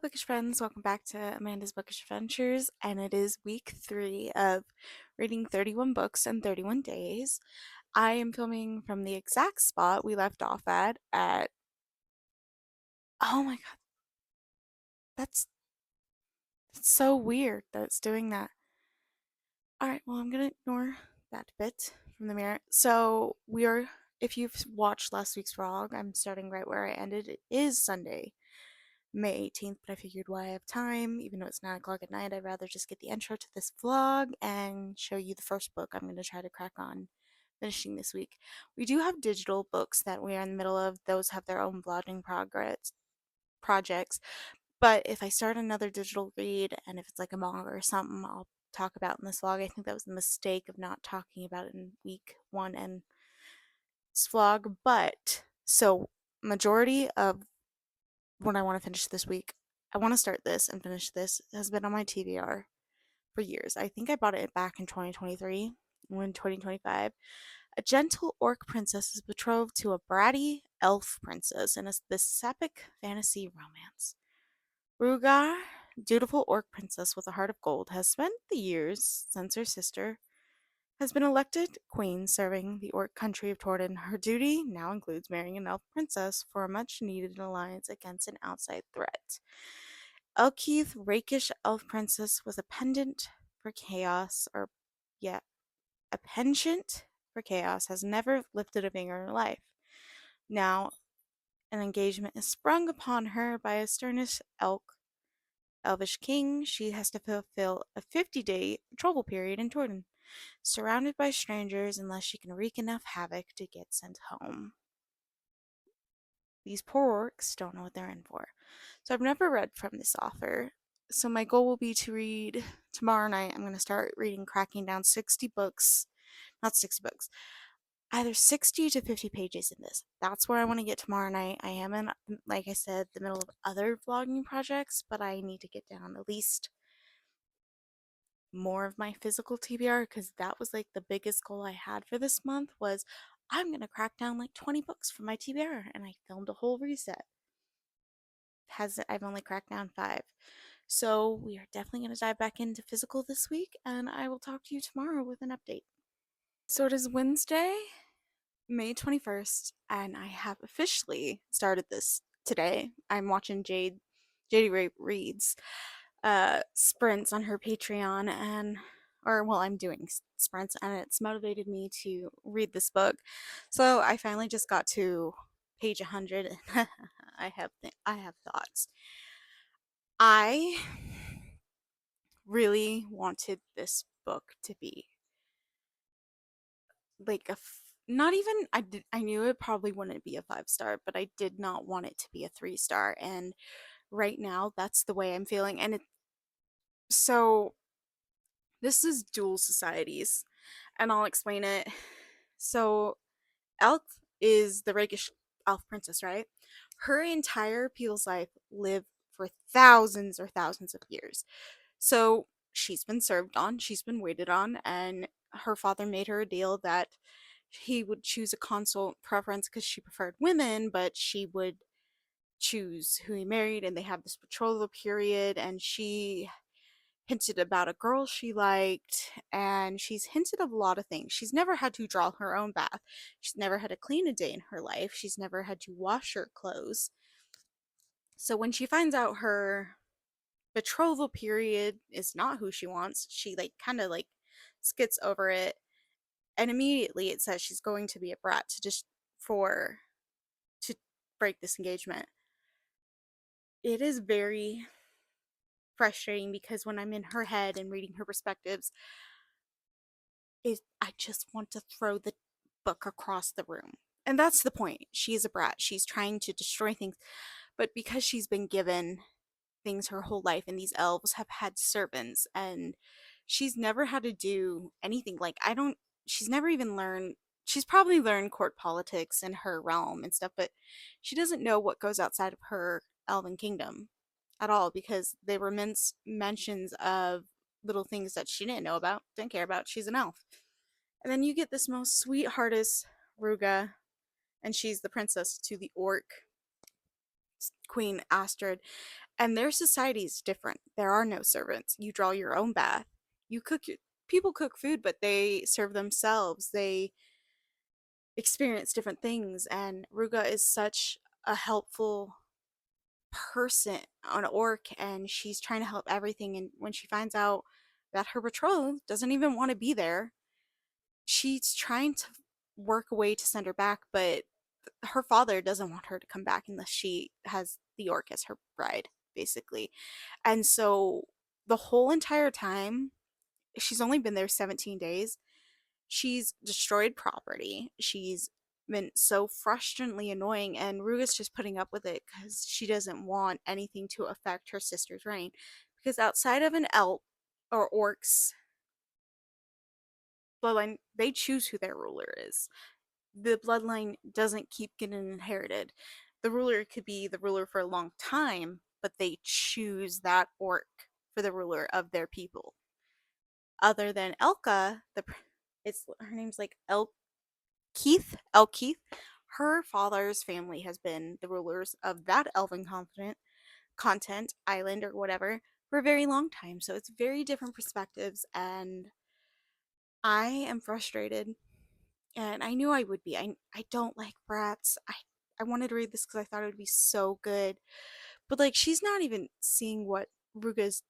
Bookish friends, welcome back to Amanda's Bookish Adventures, and it is week 3 of reading 31 books in 31 days. I am filming from the exact spot we left off at oh my god, that's so weird that it's doing that. Alright, well, I'm gonna ignore that bit from the mirror. So, if you've watched last week's vlog, I'm starting right where I ended. It is Sunday, May 18th, but I figured why I have time, even though it's 9 o'clock at night, I'd rather just get the intro to this vlog and show you the first book I'm going to try to crack on finishing this week. We do have digital books that we are in the middle of. Those have their own vlogging progress projects, but if I start another digital read and if it's like a manga or something, I'll talk about in this vlog. I think that was the mistake of not talking about it in week 1 and this vlog, but so majority of what I want to finish this week. I want to start this and finish this. It has been on my TBR for years. I think I bought it back in 2023 or in 2025. A gentle orc princess is betrothed to a bratty elf princess in this epic fantasy romance. Rugar, dutiful orc princess with a heart of gold, has spent the years since her sister has been elected queen serving the orc country of Torden. Her duty now includes marrying an elf princess for a much needed alliance against an outside threat. Elkeith, rakish elf princess with a pendant for chaos, or yeah, a penchant for chaos, has never lifted a finger in her life. Now, an engagement is sprung upon her by a sternish elvish king. She has to fulfill a 50-day betrothal period in Torden, surrounded by strangers unless she can wreak enough havoc to get sent home. These poor orcs don't know what they're in for. So I've never read from this author. So my goal will be to read tomorrow night. I'm going to start reading, cracking down 60 books, not 60 books, either 60 to 50 pages in this. That's where I want to get tomorrow night. I am in, like I said, the middle of other vlogging projects, but I need to get down at least more of my physical TBR because that was like the biggest goal I had for this month was I'm going to crack down like 20 books for my TBR, and I filmed a whole reset. I've only cracked down 5. So we are definitely going to dive back into physical this week, and I will talk to you tomorrow with an update. So it is Wednesday, May 21st, and I have officially started this today. I'm watching JD Ray Reads sprints on her Patreon, and or well, I'm doing sprints, and it's motivated me to read this book. So I finally just got to page 100, and I have thoughts. I really wanted this book to be like not even I knew it probably wouldn't be a 5 star, but I did not want it to be a 3 star, and right now that's the way I'm feeling. And so this is Dual Societies, and I'll explain it. So Elf is the rakish elf princess, right? Her entire people's life lived for thousands or thousands of years. So she's been served on, she's been waited on, and her father made her a deal that he would choose a consort preference because she preferred women, but she would choose who he married, and they have this betrothal period, and she hinted about a girl she liked, and she's hinted of a lot of things. She's never had to draw her own bath. She's never had to clean a day in her life. She's never had to wash her clothes. So when she finds out her betrothal period is not who she wants, she like kind of like skits over it, and immediately it says she's going to be a brat to just for to break this engagement. It is very frustrating because when I'm in her head and reading her perspectives, I just want to throw the book across the room. And that's the point. She's a brat. She's trying to destroy things. But because she's been given things her whole life, and these elves have had servants, and she's never had to do anything. Like, she's never even learned, she's probably learned court politics in her realm and stuff, but she doesn't know what goes outside of her elven kingdom at all because they were mentions of little things that she didn't know about, didn't care about. She's an elf. And then you get this most sweetheartest Ruga, and she's the princess to the orc queen Astrid. And their society is different. There are no servants. You draw your own bath. You cook your People cook food, but they serve themselves. They experience different things, and Ruga is such a helpful person, an orc, and she's trying to help everything. And when she finds out that her betrothed doesn't even want to be there, she's trying to work a way to send her back, but her father doesn't want her to come back unless she has the orc as her bride, basically. And so the whole entire time, she's only been there 17 days. She's destroyed property. She's been so frustratingly annoying, and Ruga's just putting up with it because she doesn't want anything to affect her sister's reign. Because outside of an elf or orcs bloodline, they choose who their ruler is. The bloodline doesn't keep getting inherited. The ruler could be the ruler for a long time, but they choose that orc for the ruler of their people. Other than Elka, it's her name's like Elkeith. Her father's family has been the rulers of that elven content island or whatever for a very long time. So it's very different perspectives, and I am frustrated, and I knew I would be. I don't like brats. I wanted to read this because I thought it would be so good, but like she's not even seeing what Ruga's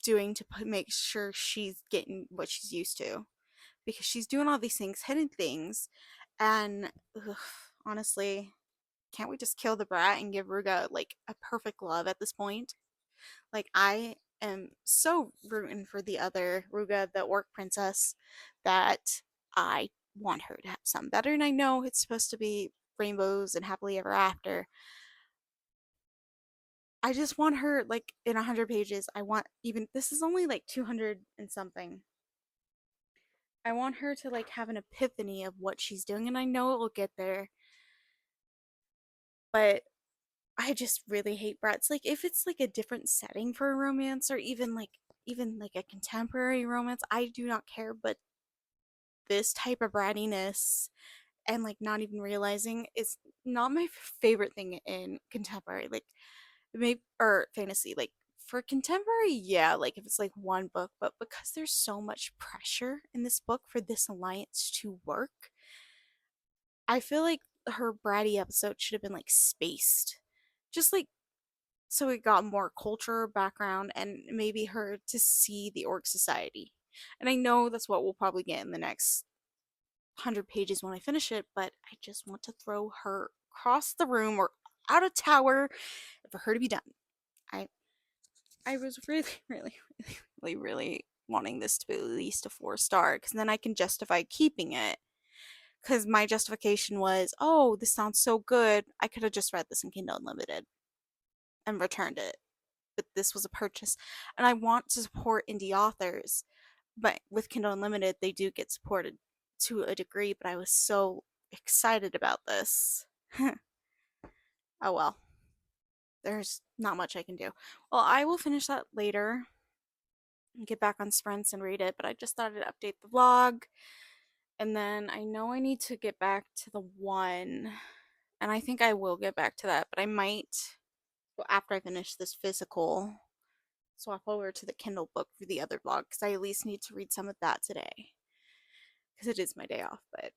doing to make sure she's getting what she's used to, because she's doing all these things, hidden things, and ugh, honestly, can't we just kill the brat and give Ruga like a perfect love at this point? Like I am so rooting for the other Ruga, the orc princess, that I want her to have something better. And I know it's supposed to be rainbows and happily ever after. I just want her like in 100 pages. I want, even this is only like 200 and something. I want her to like have an epiphany of what she's doing, and I know it will get there. But I just really hate brats. Like if it's like a different setting for a romance, or even like a contemporary romance, I do not care. But this type of brattiness and like not even realizing is not my favorite thing in contemporary. Like maybe or fantasy. Like for contemporary, yeah, like if it's like one book, but because there's so much pressure in this book for this alliance to work, I feel like her bratty episode should have been like spaced. Just like so it got more culture background and maybe her to see the orc society. And I know that's what we'll probably get in the next 100 pages when I finish it, but I just want to throw her across the room or out a tower for her to be done. I I was really, really, really wanting this to be at least a 4 star, because then I can justify keeping it. Because my justification was, oh, this sounds so good. I could have just read this in Kindle Unlimited and returned it. But this was a purchase, and I want to support indie authors. But with Kindle Unlimited, they do get supported to a degree. But I was so excited about this. Oh well, there's not much I can do. Well, I will finish that later and get back on sprints and read it. But I just thought I'd update the vlog, and then I know I need to get back to the one, and I think I will get back to that. But I might, well, after I finish this physical, swap over to the Kindle book for the other vlog, because I at least need to read some of that today because it is my day off. But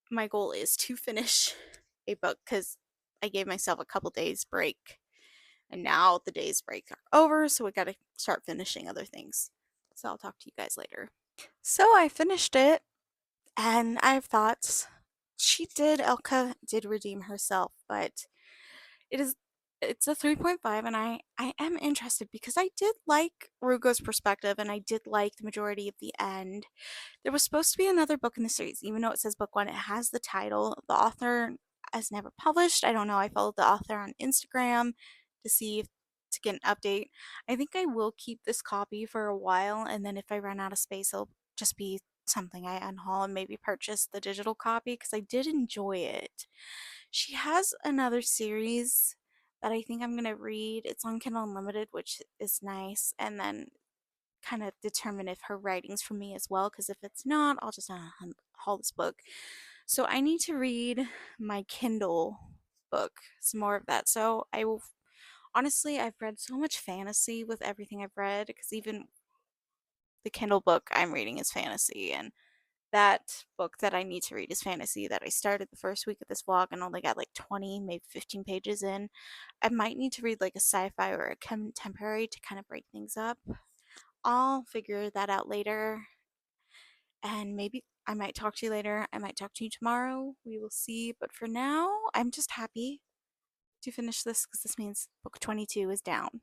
my goal is to finish a book because I gave myself a couple days break, and now the days break are over, so we got to start finishing other things. So I'll talk to you guys later. So I finished it, and I have thoughts. Elka did redeem herself, but it is it's a 3.5, and I am interested because I did like Rugo's perspective, and I did like the majority of the end. There was supposed to be another book in the series, even though it says book 1, it has the title. The author has never published. I don't know. I followed the author on Instagram to see if to get an update. I think I will keep this copy for a while, and then if I run out of space, it'll just be something I unhaul and maybe purchase the digital copy because I did enjoy it. She has another series that I think I'm gonna read. It's on Kindle Unlimited, which is nice, and then kind of determine if her writing's for me as well. Because if it's not, I'll just haul this book. So I need to read my Kindle book, some more of that. So Honestly, I've read so much fantasy with everything I've read because even the Kindle book I'm reading is fantasy, and that book that I need to read is fantasy that I started the first week of this vlog and only got like 20, maybe 15 pages in. I might need to read like a sci-fi or a contemporary to kind of break things up. I'll figure that out later, and maybe I might talk to you later. I might talk to you tomorrow. We will see. But for now, I'm just happy to finish this because this means book 22 is down.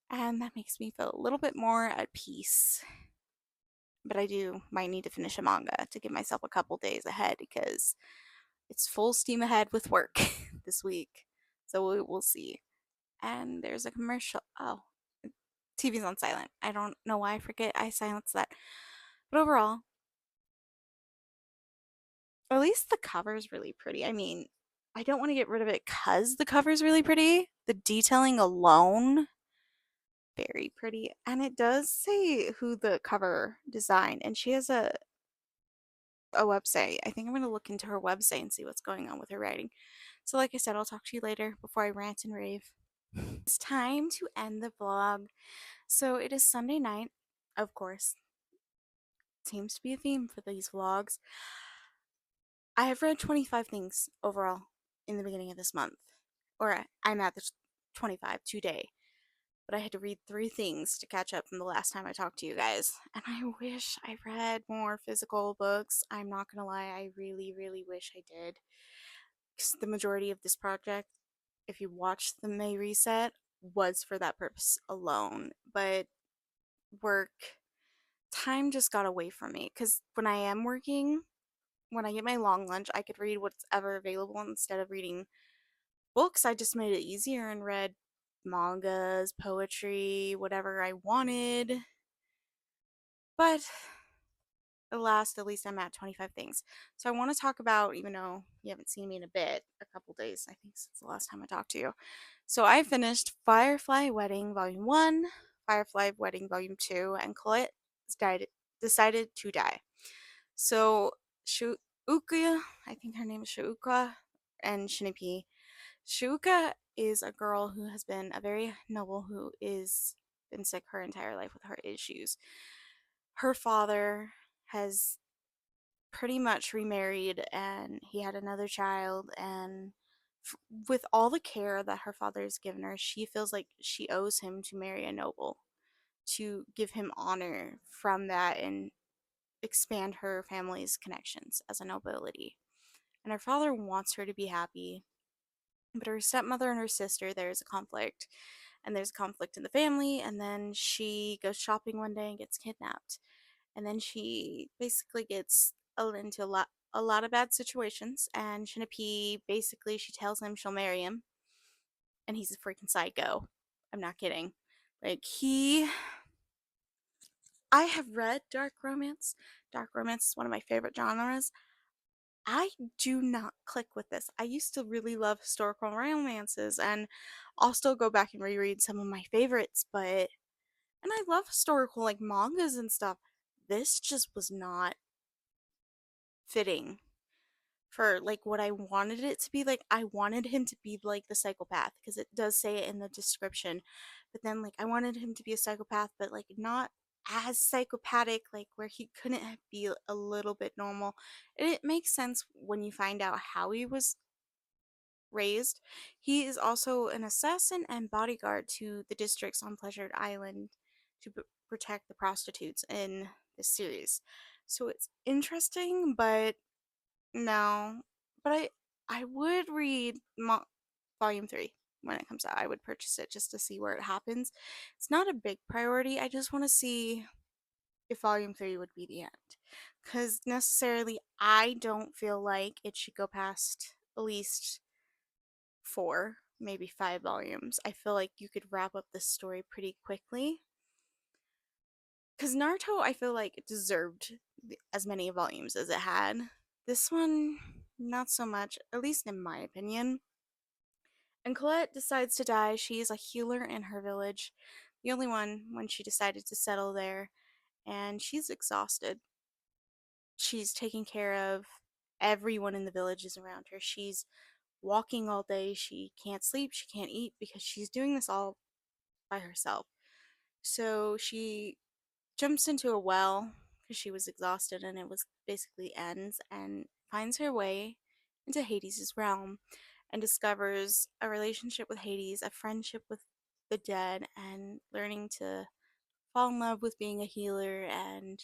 And that makes me feel a little bit more at peace. But I do might need to finish a manga to give myself a couple days ahead because it's full steam ahead with work this week. So we will see. And there's a commercial. Oh, TV's on silent. I don't know why I forget I silenced that. But overall, at least the cover's really pretty. I mean, I don't want to get rid of it because the cover's really pretty. The detailing alone, very pretty. And it does say who the cover designed. And she has a website. I think I'm going to look into her website and see what's going on with her writing. So, like I said, I'll talk to you later before I rant and rave. It's time to end the vlog. So, it is Sunday night, of course. Seems to be a theme for these vlogs. I have read 25 things overall in the beginning of this month. Or I'm at the 25 today. But I had to read 3 things to catch up from the last time I talked to you guys. And I wish I read more physical books. I'm not gonna lie, I really, really wish I did. Because the majority of this project, if you watch the May reset, was for that purpose alone. But work time just got away from me. Because when I am working, when I get my long lunch, I could read what's ever available instead of reading books. I just made it easier and read mangas, poetry, whatever I wanted. But alas, at least I'm at 25 things. So I want to talk about, even though you haven't seen me in a bit, a couple days, I think, since the last time I talked to you. So I finished Firefly Wedding Volume 1, Firefly Wedding Volume 2, and Colette decided to die. So Shuuka, I think her name is Shuuka, and Shinipi. Shuuka is a girl who has been a very noble who is been sick her entire life with heart issues. Her father has pretty much remarried and he had another child, and with all the care that her father has given her, she feels like she owes him to marry a noble, to give him honor from that and expand her family's connections as a nobility. And her father wants her to be happy, but her stepmother and her sister, there's a conflict, and there's conflict in the family, and then she goes shopping one day and gets kidnapped, and then she basically gets into a lot of bad situations, and Shinapi basically she tells him she'll marry him, and he's a freaking psycho. I'm not kidding. Like I have read dark romance. Dark romance is one of my favorite genres. I do not click with this. I used to really love historical romances, and I'll still go back and reread some of my favorites, but and I love historical like mangas and stuff. This just was not fitting for like what I wanted it to be. Like I wanted him to be like the psychopath because it does say it in the description. But then like I wanted him to be a psychopath but like not as psychopathic, like where he couldn't be a little bit normal. And it makes sense when you find out how he was raised. He is also an assassin and bodyguard to the districts on Pleasure Island to protect the prostitutes in this series. So it's interesting, but no, but I would read volume 3 when it comes out. I would purchase it just to see where it happens. It's not a big priority. I just want to see if volume 3 would be the end. Cuz necessarily I don't feel like it should go past at least 4, maybe 5 volumes. I feel like you could wrap up this story pretty quickly. Cuz Naruto I feel like it deserved as many volumes as it had. This one, not so much, at least in my opinion. And Colette decides to die. She is a healer in her village, the only one when she decided to settle there, and she's exhausted. She's taking care of everyone in the village is around her. She's walking all day. She can't sleep, she can't eat because she's doing this all by herself. So she jumps into a well because she was exhausted and it was basically ends, and finds her way into Hades' realm and discovers a relationship with Hades, a friendship with the dead, and learning to fall in love with being a healer and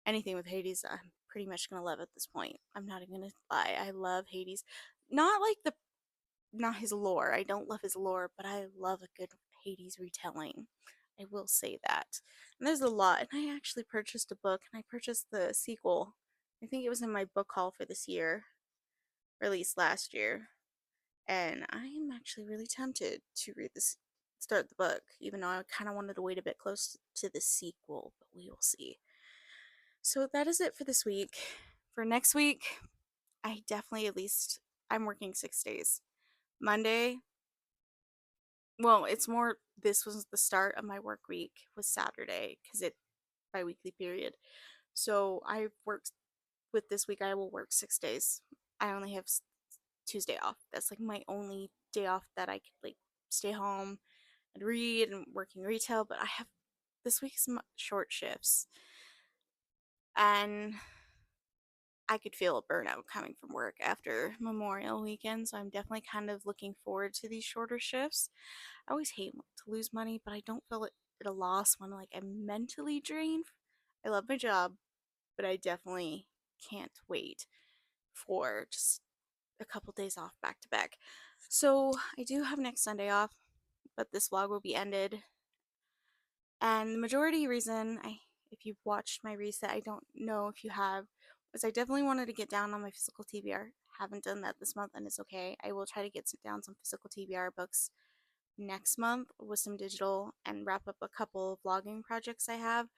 anything with Hades. I'm pretty much gonna love at this point. I'm not even gonna lie. I love Hades. Not like the not his lore. I don't love his lore, but I love a good Hades retelling. I will say that. And there's a lot. And I actually purchased a book, and I purchased the sequel. I think it was in my book haul for this year, released last year. And I am actually really tempted to read this, start the book, even though I kind of wanted to wait a bit close to the sequel, but we will see. So that is it for this week. For next week, I definitely at least I'm working 6 days. Monday, well, it's more this was the start of my work week was Saturday because it bi-weekly period. So I worked with this week I will work 6 days. I only have Tuesday off. That's like my only day off that I could like stay home and read and working retail, but I have this week's short shifts and I could feel a burnout coming from work after Memorial weekend, so I'm definitely kind of looking forward to these shorter shifts. I always hate to lose money, but I don't feel it at a loss when like I'm mentally drained. I love my job, but I definitely can't wait for just a couple days off back to back. So I do have next Sunday off, but this vlog will be ended. And the majority reason if you've watched my reset, I don't know if you have, was I definitely wanted to get down on my physical TBR. Haven't done that this month, and it's okay. I will try to get down some physical TBR books next month with some digital and wrap up a couple vlogging projects I have.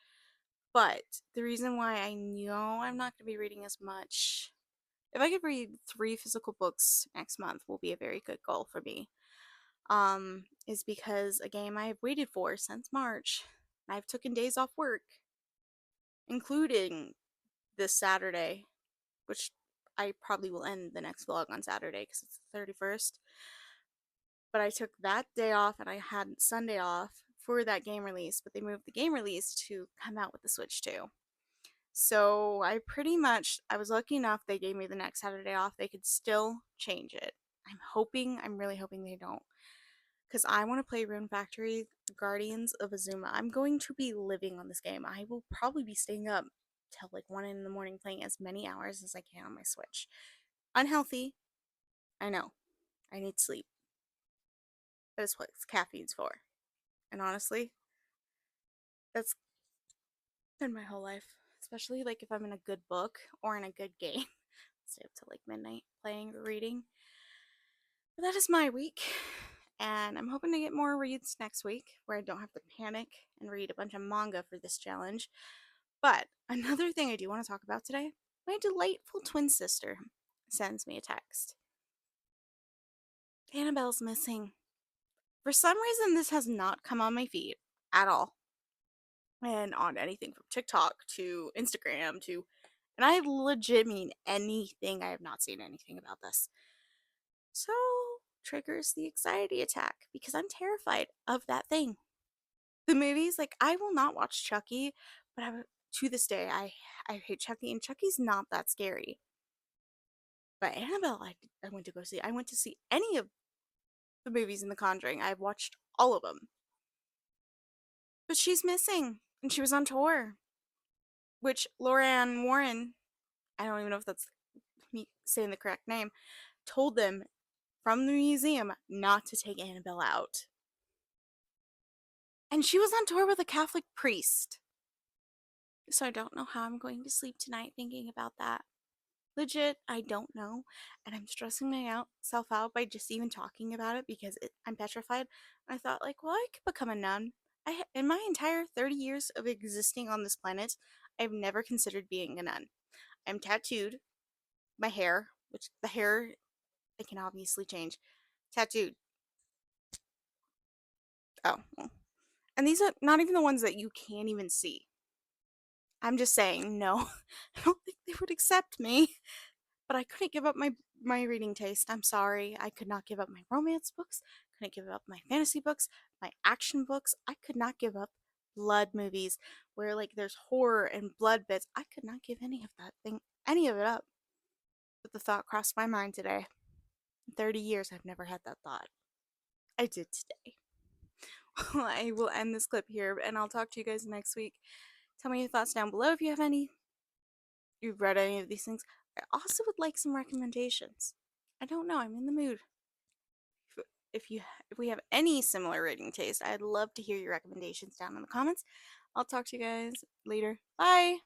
But the reason why I know I'm not going to be reading as much, if I could read 3 physical books next month, will be a very good goal for me. Is because a game I've waited for since March. I've taken days off work, including this Saturday, which I probably will end the next vlog on Saturday because it's the 31st. But I took that day off and I had Sunday off for that game release, but they moved the game release to come out with the Switch 2. So I was lucky enough they gave me the next Saturday off. They could still change it. I'm really hoping they don't. Because I want to play Rune Factory Guardians of Azuma. I'm going to be living on this game. I will probably be staying up till like 1 in the morning playing as many hours as I can on my Switch. Unhealthy, I know. I need sleep. That is what caffeine's for. And honestly, that's been my whole life. Especially like if I'm in a good book or in a good game. Stay up till like midnight playing or reading. But that is my week. And I'm hoping to get more reads next week where I don't have to panic and read a bunch of manga for this challenge. But another thing I do want to talk about today, my delightful twin sister sends me a text. Annabelle's missing. For some reason, this has not come on my feed at all. And on anything from TikTok to Instagram to, and I legit mean anything. I have not seen anything about this. So triggers the anxiety attack because I'm terrified of that thing. The movies, like I will not watch Chucky, but to this day I hate Chucky, and Chucky's not that scary. But Annabelle, I went to go see. I went to see any of the movies in The Conjuring. I've watched all of them. But she's missing, and she was on tour, which Lorianne Warren, I don't even know if that's me saying the correct name, told them from the museum not to take Annabelle out. And she was on tour with a Catholic priest. So I don't know how I'm going to sleep tonight thinking about that. Legit, I don't know. And I'm stressing myself out by just even talking about it because I'm petrified. I thought, like, well, I could become a nun. In my entire 30 years of existing on this planet, I've never considered being a nun. I'm tattooed. My hair, which the hair I can obviously change. Tattooed. Oh, well. And these are not even the ones that you can't even see. I'm just saying, no, I don't think they would accept me. But I couldn't give up my my reading taste. I'm sorry. I could not give up my romance books, couldn't give up my fantasy books, my action books. I could not give up blood movies where like there's horror and blood bits. I could not give any of it up. But the thought crossed my mind today. In 30 years, I've never had that thought. I did today. Well, I will end this clip here and I'll talk to you guys next week. Tell me your thoughts down below if you have any. You've read any of these things. I also would like some recommendations. I don't know, I'm in the mood. If we have any similar reading taste, I'd love to hear your recommendations down in the comments. I'll talk to you guys later. Bye.